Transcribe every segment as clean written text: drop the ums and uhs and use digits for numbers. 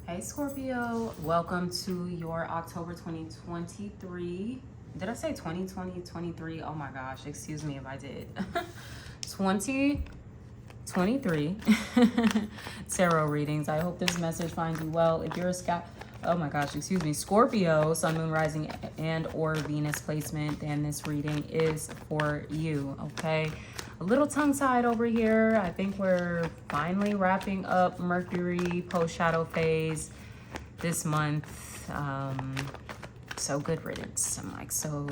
Hey Scorpio, welcome to your October 2023. Did I say 2023? Oh my gosh, excuse me if I did. 2023 tarot readings. I hope this message finds you well. If you're a Scorpio, Sun, Moon, Rising, and or Venus placement, then this reading is for you, okay? A little tongue-tied over here. I think we're finally wrapping up Mercury post-shadow phase this month. So good riddance. I'm like, so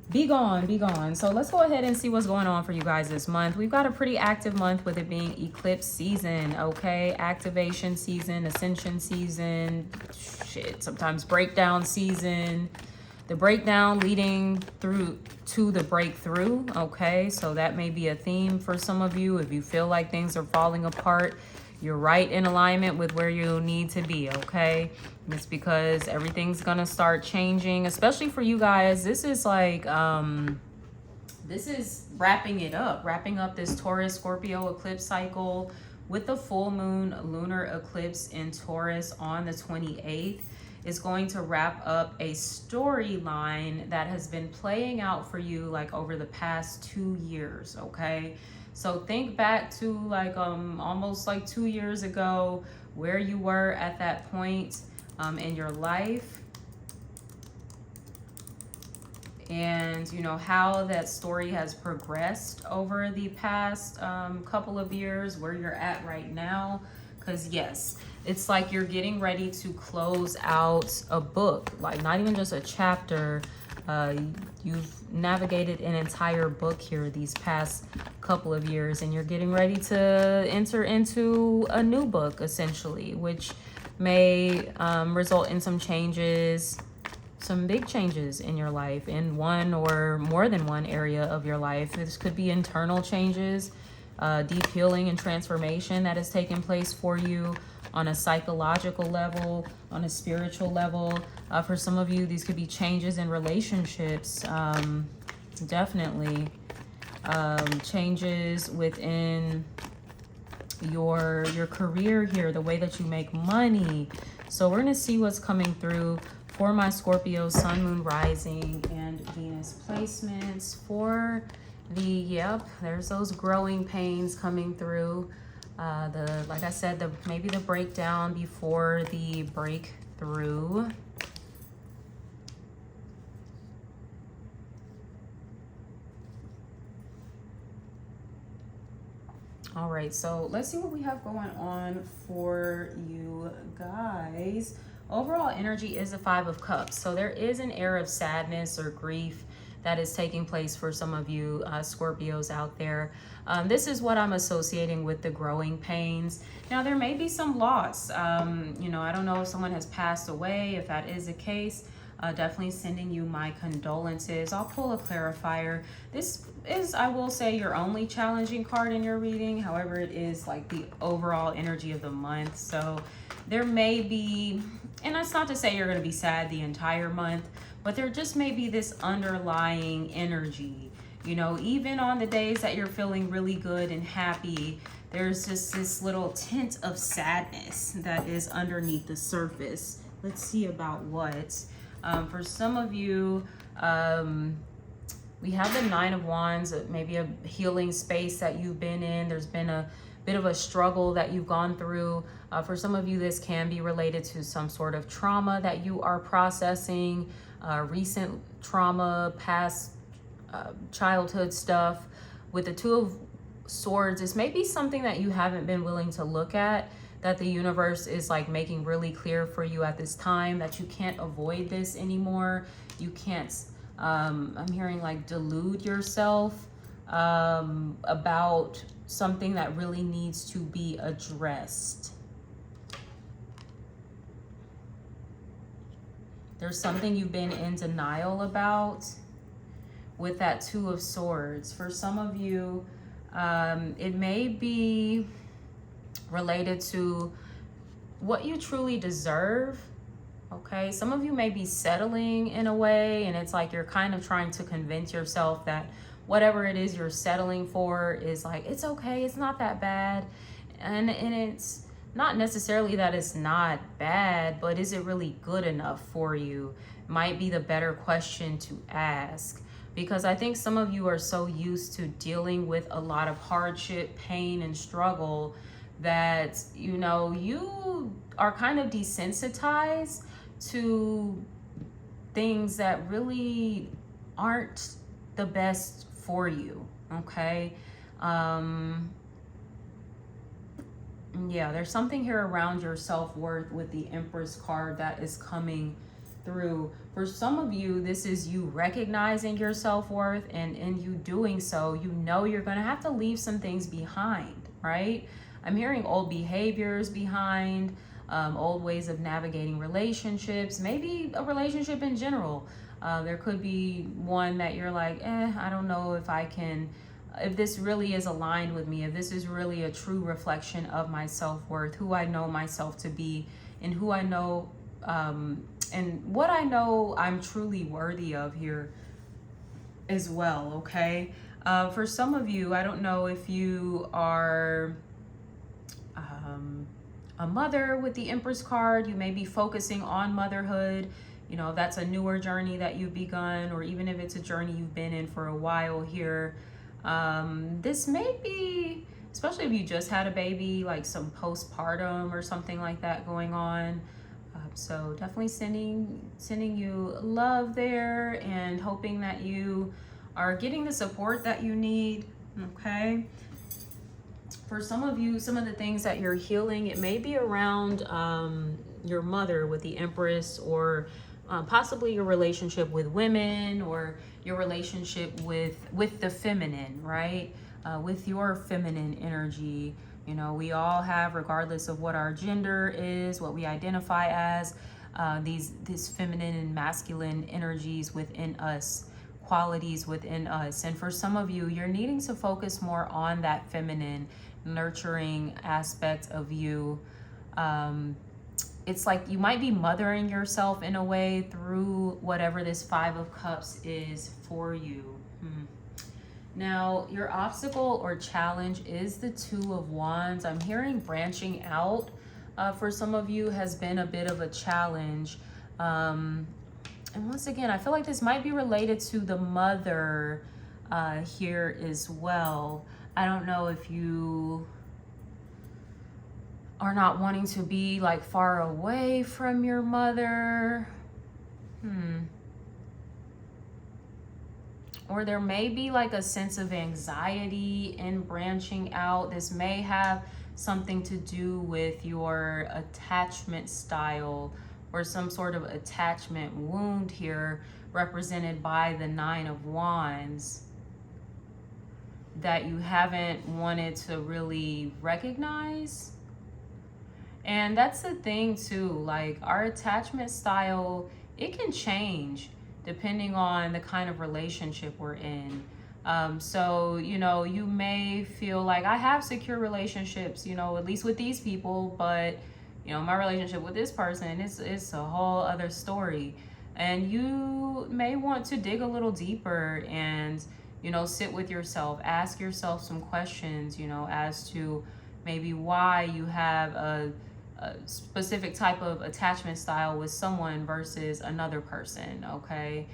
be gone, be gone. So let's go ahead and see what's going on for you guys this month. We've got a pretty active month with it being eclipse season, okay? Activation season, ascension season, sometimes breakdown season. The breakdown leading through to the breakthrough, okay? So that may be a theme for some of you. If you feel like things are falling apart, you're right in alignment with where you need to be, okay? It's because everything's gonna start changing, especially for you guys. This is like, this is wrapping up this Taurus Scorpio eclipse cycle with the full moon lunar eclipse in Taurus on the 28th. Is going to wrap up a storyline that has been playing out for you like over the past 2 years, okay? So think back to like almost like 2 years ago, where you were at that point in your life, and you know how that story has progressed over the past couple of years, where you're at right now. Because yes, it's like you're getting ready to close out a book, like not even just a chapter. You've navigated an entire book here these past couple of years, and you're getting ready to enter into a new book, essentially, which may result in some changes, some big changes in your life, in one or more than one area of your life. This could be internal changes, deep healing and transformation that has taken place for you on a psychological level, on a spiritual level. For some of you, these could be changes in relationships, definitely. Changes within your career here, the way that you make money. So we're gonna see what's coming through for my Scorpio Sun, Moon, Rising, and Venus placements for there's those growing pains coming through. Like I said, maybe the breakdown before the breakthrough. All right, so let's see what we have going on for you guys. Overall energy is the 5 of Cups. So there is an air of sadness or grief that is taking place for some of you Scorpios out there. This is what I'm associating with the growing pains. Now, there may be some loss. You know, I don't know if someone has passed away. If that is the case, definitely sending you my condolences. I'll pull a clarifier. This is, I will say, your only challenging card in your reading. However, it is like the overall energy of the month. So there may be, and that's not to say you're going to be sad the entire month, but there just may be this underlying energy. You know, even on the days that you're feeling really good and happy, there's just this little tint of sadness that is underneath the surface. Let's see about what. For some of you, we have the 9 of Wands, maybe a healing space that you've been in. There's been a bit of a struggle that you've gone through. For some of you, this can be related to some sort of trauma that you are processing, recent trauma, past childhood stuff. With the 2 of Swords, this may be something that you haven't been willing to look at, that the universe is like making really clear for you at this time, that you can't avoid this anymore. You can't, I'm hearing like delude yourself about something that really needs to be addressed. There's something you've been in denial about with that 2 of Swords. For some of you, it may be related to what you truly deserve, okay? Some of you may be settling in a way, and it's like you're kind of trying to convince yourself that whatever it is you're settling for is like, it's okay, it's not that bad. And it's not necessarily that it's not bad, but is it really good enough for you? Might be the better question to ask. Because I think some of you are so used to dealing with a lot of hardship, pain, and struggle that, you know, you are kind of desensitized to things that really aren't the best for you, okay? Yeah, there's something here around your self-worth with the Empress card that is coming through. For some of you, this is you recognizing your self-worth, and in you doing so, you know you're going to have to leave some things behind, right? I'm hearing old behaviors behind, old ways of navigating relationships, maybe a relationship in general. There could be one that you're like, I don't know if this really is aligned with me, if this is really a true reflection of my self-worth, who I know myself to be, and who I know, and what I know I'm truly worthy of here as well, okay? For some of you, I don't know if you are a mother with the Empress card. You may be focusing on motherhood. You know, if that's a newer journey that you've begun, or even if it's a journey you've been in for a while here. This may be, especially if you just had a baby, like some postpartum or something like that going on. So definitely sending you love there, and hoping that you are getting the support that you need, okay? For some of you, some of the things that you're healing, it may be around your mother with the Empress, or possibly your relationship with women, or your relationship with the feminine, right? With your feminine energy. You know, we all have, regardless of what our gender is, what we identify as, these feminine and masculine energies within us, qualities within us. And for some of you, you're needing to focus more on that feminine, nurturing aspect of you. It's like you might be mothering yourself in a way through whatever this Five of Cups is for you. Now, your obstacle or challenge is the Two of Wands. I'm hearing branching out for some of you has been a bit of a challenge. And once again, I feel like this might be related to the mother here as well. I don't know if you are not wanting to be like far away from your mother. Or there may be like a sense of anxiety in branching out. This may have something to do with your attachment style, or some sort of attachment wound here, represented by the Nine of Wands, that you haven't wanted to really recognize. And that's the thing too, like our attachment style, it can change depending on the kind of relationship we're in. So, you know, you may feel like I have secure relationships, you know, at least with these people, but, you know, my relationship with this person, it's a whole other story. And you may want to dig a little deeper and, you know, sit with yourself, ask yourself some questions, you know, as to maybe why you have a specific type of attachment style with someone versus another person, okay?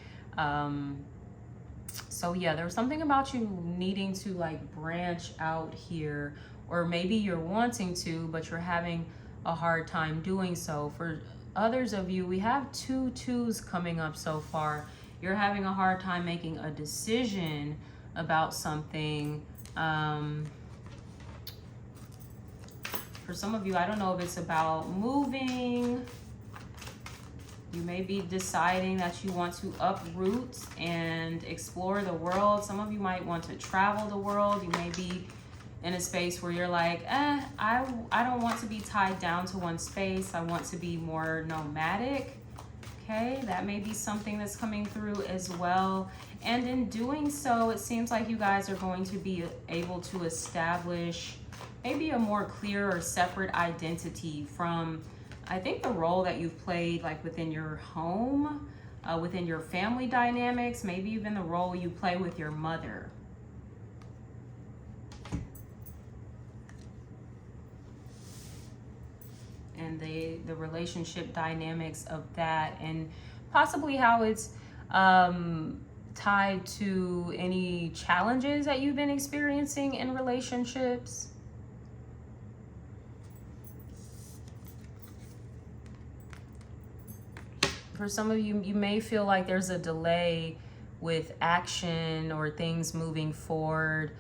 So yeah, there's something about you needing to like branch out here, or maybe you're wanting to, but you're having a hard time doing so. For others of you, we have 2 twos coming up so far. You're having a hard time making a decision about something. For some of you, I don't know if it's about moving. You may be deciding that you want to uproot and explore the world. Some of you might want to travel the world. You may be in a space where you're like, I don't want to be tied down to one space. I want to be more nomadic. Okay, that may be something that's coming through as well. And in doing so, it seems like you guys are going to be able to establish maybe a more clear or separate identity from, I think, the role that you've played like within your home, within your family dynamics, maybe even the role you play with your mother. and the relationship dynamics of that, and possibly how it's tied to any challenges that you've been experiencing in relationships. For some of you, you may feel like there's a delay with action or things moving forward,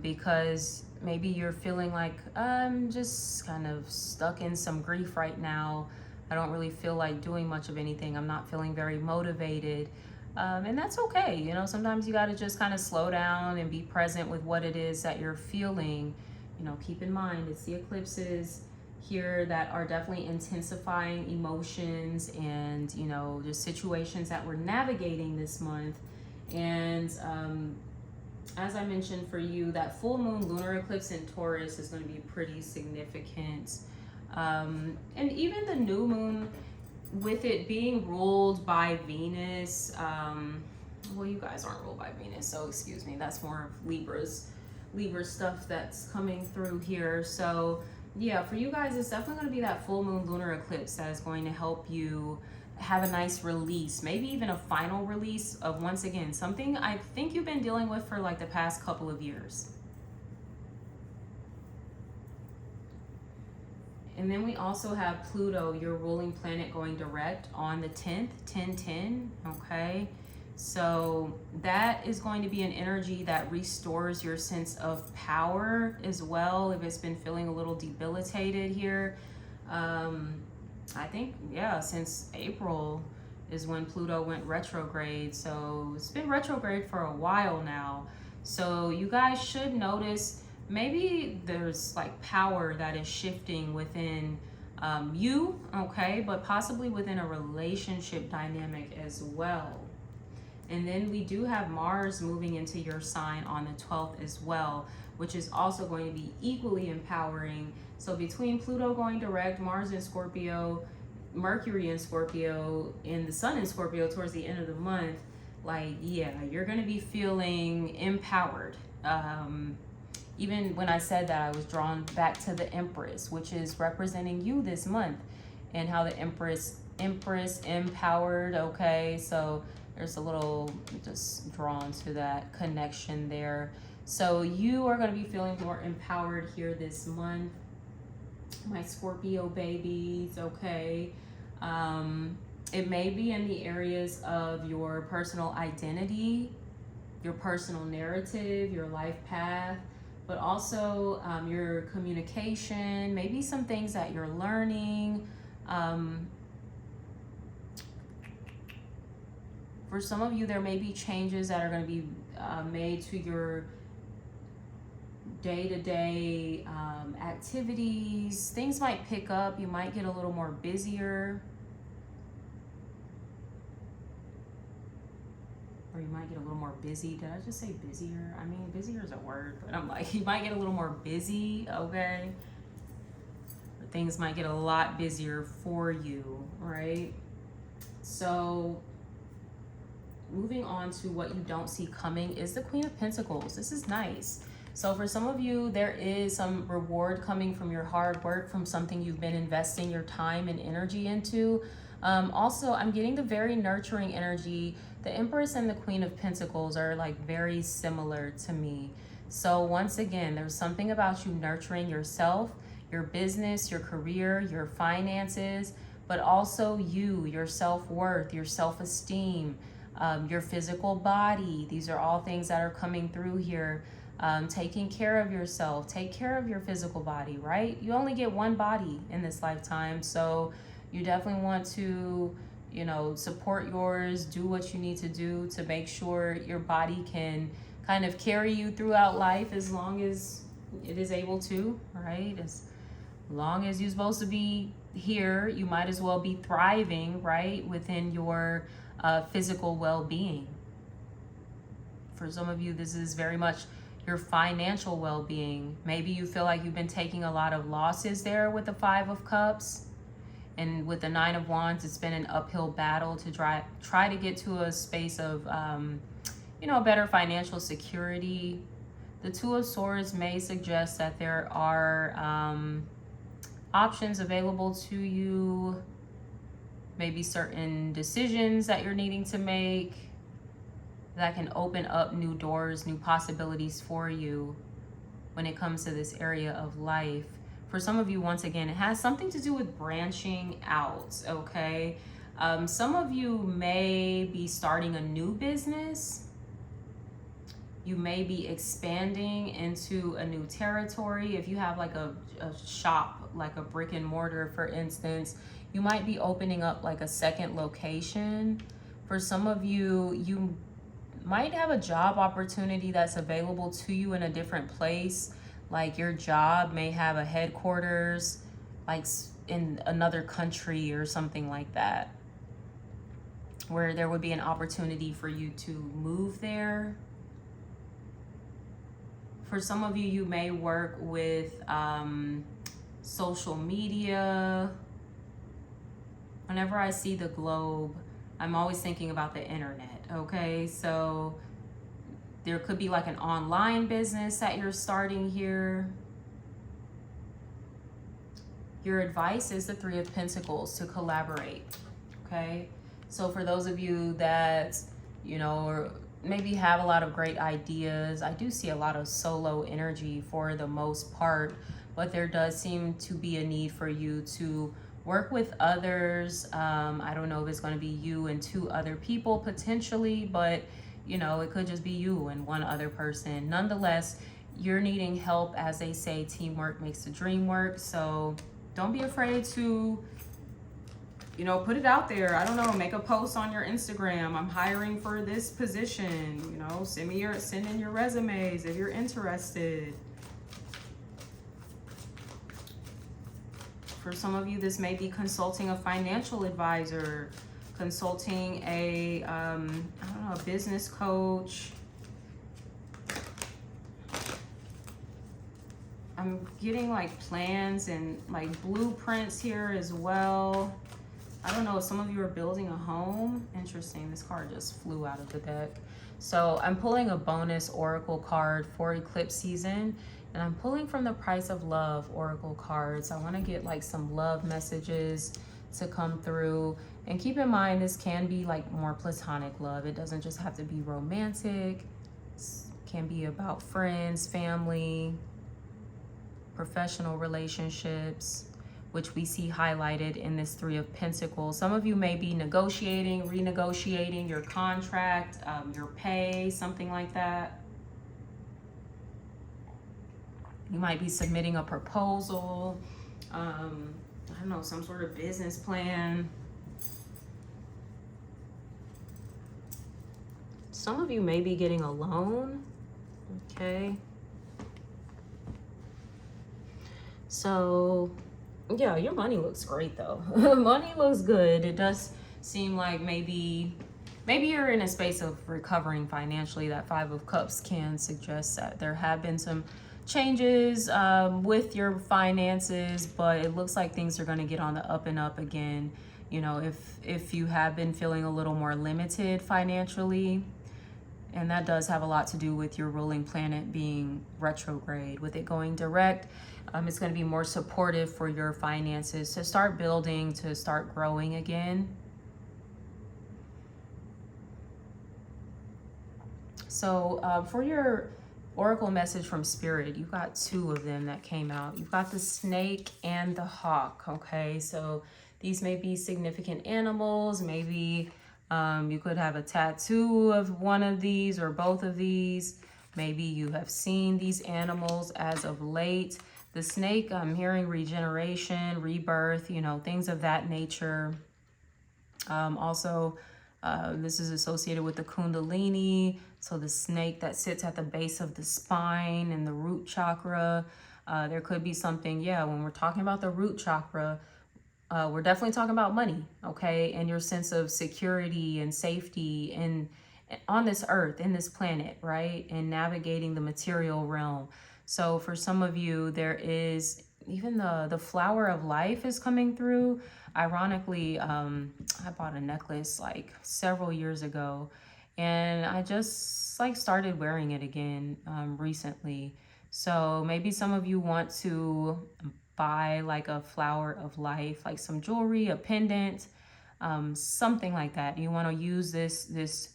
because maybe you're feeling like, I'm just kind of stuck in some grief right now. I don't really feel like doing much of anything. I'm not feeling very motivated. And that's okay. You know, sometimes you got to just kind of slow down and be present with what it is that you're feeling. You know, keep in mind, it's the eclipses here that are definitely intensifying emotions and, you know, just situations that we're navigating this month. And as I mentioned for you, that full moon lunar eclipse in Taurus is going to be pretty significant. And even the new moon, with it being ruled by Venus, well, you guys aren't ruled by Venus, so excuse me, that's more of Libra stuff that's coming through here. So yeah, for you guys, it's definitely going to be that full moon lunar eclipse that is going to help you have a nice release, maybe even a final release of, once again, something I think you've been dealing with for like the past couple of years. And then we also have Pluto, your ruling planet, going direct on the 10th, 10-10, okay? So that is going to be an energy that restores your sense of power as well, if it's been feeling a little debilitated here. I think, yeah, since April is when Pluto went retrograde. So it's been retrograde for a while now. So you guys should notice maybe there's like power that is shifting within you, okay, but possibly within a relationship dynamic as well. And then we do have Mars moving into your sign on the 12th as well, which is also going to be equally empowering. So between Pluto going direct, Mars in Scorpio, Mercury in Scorpio, and the Sun in Scorpio towards the end of the month, like, yeah, you're going to be feeling empowered. Even when I said that, I was drawn back to the Empress, which is representing you this month, and how the Empress empowered, okay? So there's a little just drawn to that connection there. So you are going to be feeling more empowered here this month, my Scorpio babies, okay? It may be in the areas of your personal identity, your personal narrative, your life path, but also your communication, maybe some things that you're learning. For some of you, there may be changes that are going to be made to your day-to-day activities. Things might pick up. You might get a little more busier. Or you might get a little more busy. Did I just say busier? I mean, busier is a word, but I'm like, you might get a little more busy, okay? Or things might get a lot busier for you, right? So moving on to what you don't see coming is the Queen of Pentacles. This is nice. So for some of you, there is some reward coming from your hard work, from something you've been investing your time and energy into. Also, I'm getting the very nurturing energy. The Empress and the Queen of Pentacles are like very similar to me. So once again, there's something about you nurturing yourself, your business, your career, your finances, but also you, your self-worth, your self-esteem, your physical body. These are all things that are coming through here. Taking care of yourself, take care of your physical body, right? You only get one body in this lifetime, so you definitely want to, you know, support yours, do what you need to do to make sure your body can kind of carry you throughout life as long as it is able to, right? As long as you're supposed to be here, you might as well be thriving, right, within your physical well-being. For some of you, this is very much your financial well-being. Maybe you feel like you've been taking a lot of losses there with the Five of Cups. And with the Nine of Wands, it's been an uphill battle to try to get to a space of, you know, better financial security. The Two of Swords may suggest that there are options available to you, maybe certain decisions that you're needing to make that can open up new doors, new possibilities for you when it comes to this area of life. For some of you, once again, it has something to do with branching out, okay? Some of you may be starting a new business. You may be expanding into a new territory. If you have like a shop, like a brick and mortar, for instance, you might be opening up like a second location. For some of you, you might have a job opportunity that's available to you in a different place. Like your job may have a headquarters like in another country or something like that, where there would be an opportunity for you to move there. For some of you, you may work with social media. Whenever I see the globe, I'm always thinking about the internet, okay? So there could be like an online business that you're starting here. Your advice is the Three of Pentacles, to collaborate, okay? So for those of you that, you know, maybe have a lot of great ideas, I do see a lot of solo energy for the most part, but there does seem to be a need for you to work with others. I don't know if it's going to be you and 2 other people potentially, but you know, it could just be you and 1 other person. Nonetheless, you're needing help. As they say, teamwork makes the dream work. So don't be afraid to, you know, put it out there. I don't know, make a post on your Instagram. I'm hiring for this position. You know, send in your resumes if you're interested. For some of you, this may be consulting a financial advisor, consulting a, I don't know, a business coach. I'm getting like plans and like blueprints here as well. I don't know if some of you are building a home. Interesting, this card just flew out of the deck. So I'm pulling a bonus oracle card for eclipse season, and I'm pulling from the Price of Love oracle cards. I want to get like some love messages to come through. And keep in mind, this can be like more platonic love. It doesn't just have to be romantic. It can be about friends, family, professional relationships, which we see highlighted in this Three of Pentacles. Some of you may be negotiating, renegotiating your contract, your pay, something like that. You might be submitting a proposal, I don't know, some sort of business plan. Some of you may be getting a loan, okay? So, yeah, your money looks great though. Money looks good. It does seem like maybe you're in a space of recovering financially. That Five of Cups can suggest that there have been some changes with your finances, but it looks like things are going to get on the up and up again. You know, if you have been feeling a little more limited financially, and that does have a lot to do with your ruling planet being retrograde. With it going direct, it's going to be more supportive for your finances to start building, to start growing again. So for your oracle message from Spirit, you got 2 of them that came out. You've got the snake and the hawk, okay? So these may be significant animals. Maybe you could have a tattoo of one of these or both of these. Maybe you have seen these animals as of late. The snake, I'm hearing regeneration, rebirth, you know, things of that nature. Also, this is associated with the Kundalini. So the snake that sits at the base of the spine and the root chakra. There could be something, yeah, when we're talking about the root chakra, we're definitely talking about money, okay? And your sense of security and safety and on this earth, in this planet, right? And navigating the material realm. So for some of you, there is even the flower of life is coming through. Ironically, I bought a necklace like several years ago, and I just like started wearing it again recently. So maybe some of you want to buy like a flower of life, like some jewelry, a pendant, something like that. You want to use this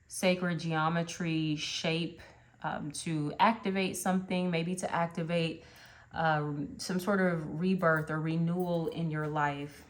sacred geometry shape to activate something, maybe to activate some sort of rebirth or renewal in your life.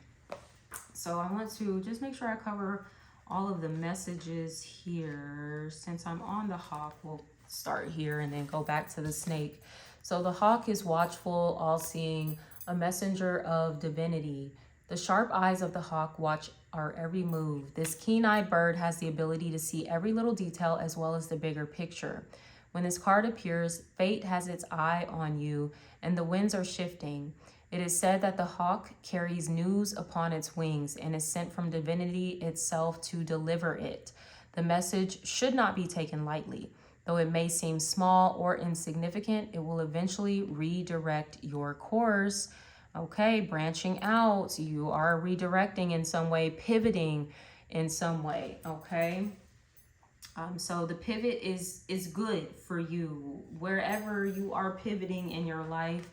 So I want to just make sure I cover all of the messages here. Since I'm on the hawk, we'll start here and then go back to the snake. So the hawk is watchful, all-seeing, a messenger of divinity. The sharp eyes of the hawk watch our every move. This keen-eyed bird has the ability to see every little detail as well as the bigger picture. When this card appears, fate has its eye on you and the winds are shifting. It is said that the hawk carries news upon its wings and is sent from divinity itself to deliver it. The message should not be taken lightly. Though it may seem small or insignificant, it will eventually redirect your course. Okay, branching out. You are redirecting in some way, pivoting in some way, okay? So the pivot is good for you. Wherever you are pivoting in your life,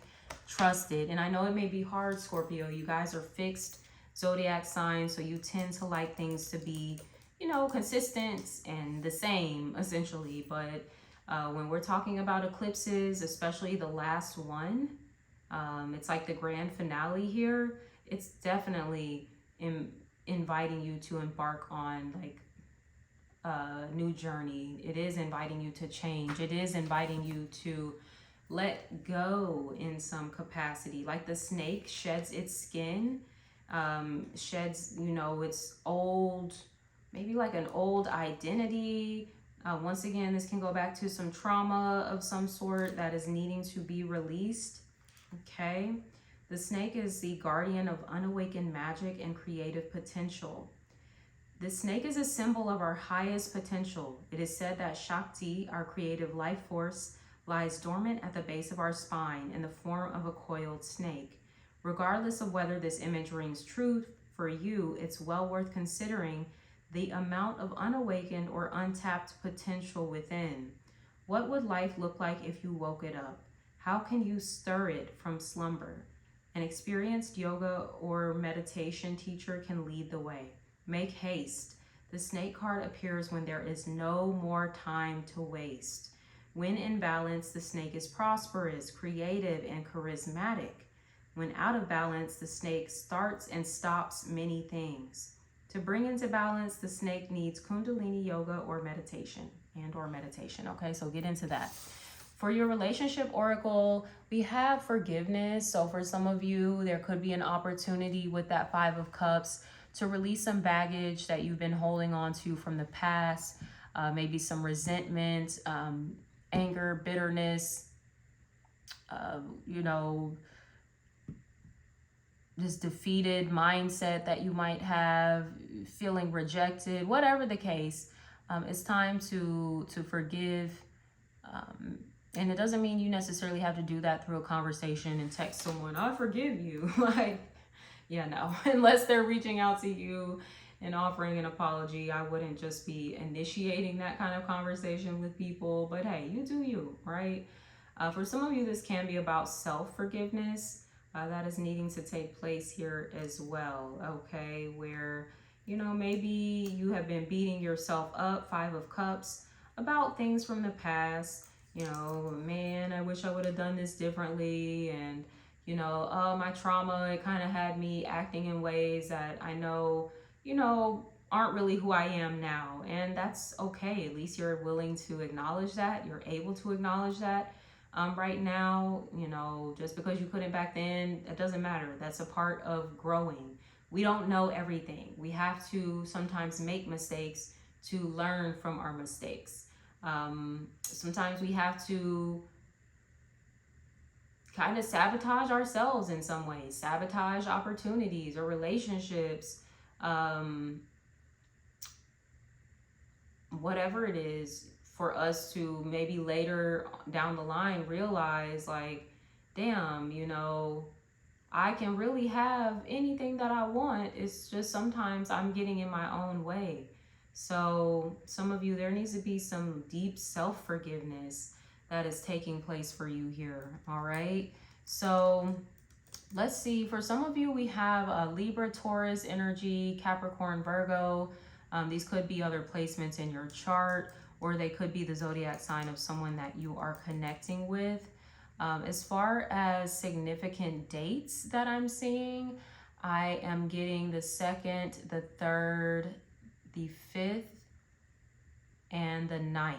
trust it. And I know it may be hard, Scorpio. You guys are fixed zodiac signs, so you tend to like things to be, you know, consistent and the same, essentially. But when we're talking about eclipses, especially the last one, it's like the grand finale here. It's definitely inviting you to embark on like new journey. It is inviting you to change. It is inviting you to let go in some capacity. Like the snake sheds its skin, sheds, you know, its old, maybe like an old identity. Once again, this can go back to some trauma of some sort that is needing to be released. Okay. The snake is the guardian of unawakened magic and creative potential. The snake is a symbol of our highest potential. It is said that Shakti, our creative life force, lies dormant at the base of our spine in the form of a coiled snake. Regardless of whether this image rings true for you, it's well worth considering the amount of unawakened or untapped potential within. What would life look like if you woke it up? How can you stir it from slumber? An experienced yoga or meditation teacher can lead the way. Make haste. The snake card appears when there is no more time to waste. When in balance, the snake is prosperous, creative, and charismatic. When out of balance, the snake starts and stops many things. To bring into balance, the snake needs Kundalini yoga or meditation Okay, so get into that. For your relationship oracle, we have forgiveness. So for some of you, there could be an opportunity with that Five of Cups to release some baggage that you've been holding on to from the past, maybe some resentment, anger, bitterness, you know, this defeated mindset that you might have, feeling rejected, whatever the case. It's time to forgive. And it doesn't mean you necessarily have to do that through a conversation and text someone, I forgive you. Like, yeah, no, unless they're reaching out to you and offering an apology, I wouldn't just be initiating that kind of conversation with people. But hey, you do you, right? For some of you, this can be about self-forgiveness. That is needing to take place here as well, okay? Where, you know, maybe you have been beating yourself up, Five of Cups, about things from the past. You know, man, I wish I would have done this differently. And, you know, my trauma, it kind of had me acting in ways that I know, you know, aren't really who I am now. And that's okay. At least you're willing to acknowledge that. You're able to acknowledge that. Right now, you know, just because you couldn't back then, it doesn't matter. That's a part of growing. We don't know everything. We have to sometimes make mistakes to learn from our mistakes. Sometimes we have to kind of sabotage ourselves in some ways, sabotage opportunities or relationships, whatever it is, for us to maybe later down the line realize like, damn, you know, I can really have anything that I want. It's just sometimes I'm getting in my own way. So some of you, there needs to be some deep self-forgiveness that is taking place for you here. All right. So Let's see, for some of you, we have Libra, Taurus energy, Capricorn, Virgo. These could be other placements in your chart, or they could be the zodiac sign of someone that you are connecting with. As far as significant dates that I'm seeing, I am getting the 2nd, the 3rd, the 5th, and the 9th,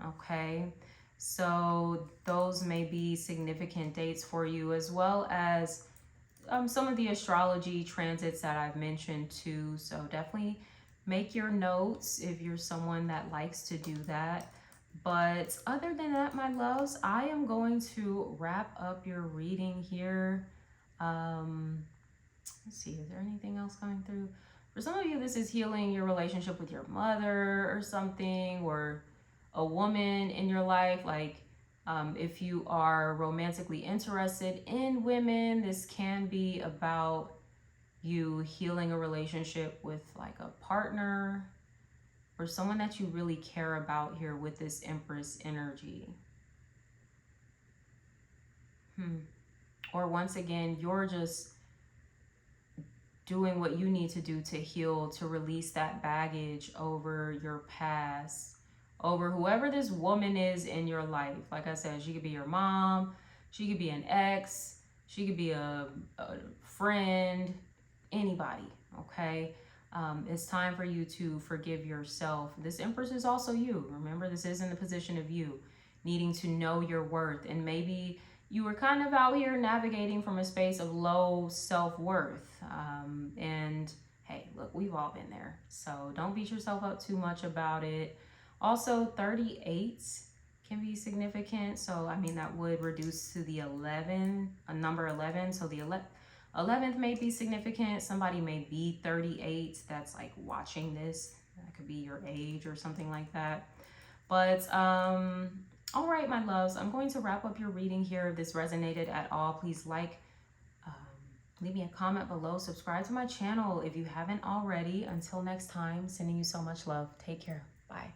okay? So those may be significant dates for you, as well as some of the astrology transits that I've mentioned too. So definitely make your notes if you're someone that likes to do that. But other than that, my loves, I am going to wrap up your reading here. Let's see, is there anything else coming through? For some of you, this is healing your relationship with your mother or something, or a woman in your life. Like if you are romantically interested in women, this can be about you healing a relationship with like a partner or someone that you really care about here with this Empress energy. Or once again, you're just doing what you need to do to heal, to release that baggage over your past, over whoever this woman is in your life. Like I said, she could be your mom, she could be an ex, she could be a friend, anybody, okay? It's time for you to forgive yourself. This Empress is also you. Remember, this is in the position of you needing to know your worth. And maybe you were kind of out here navigating from a space of low self-worth. And hey, look, we've all been there. So don't beat yourself up too much about it. Also, 38 can be significant. So, I mean, that would reduce to the 11, number 11. So the 11th may be significant. Somebody may be 38 that's like watching this. That could be your age or something like that. But all right, my loves, I'm going to wrap up your reading here. If this resonated at all, please like, leave me a comment below, subscribe to my channel if you haven't already. Until next time, sending you so much love. Take care. Bye.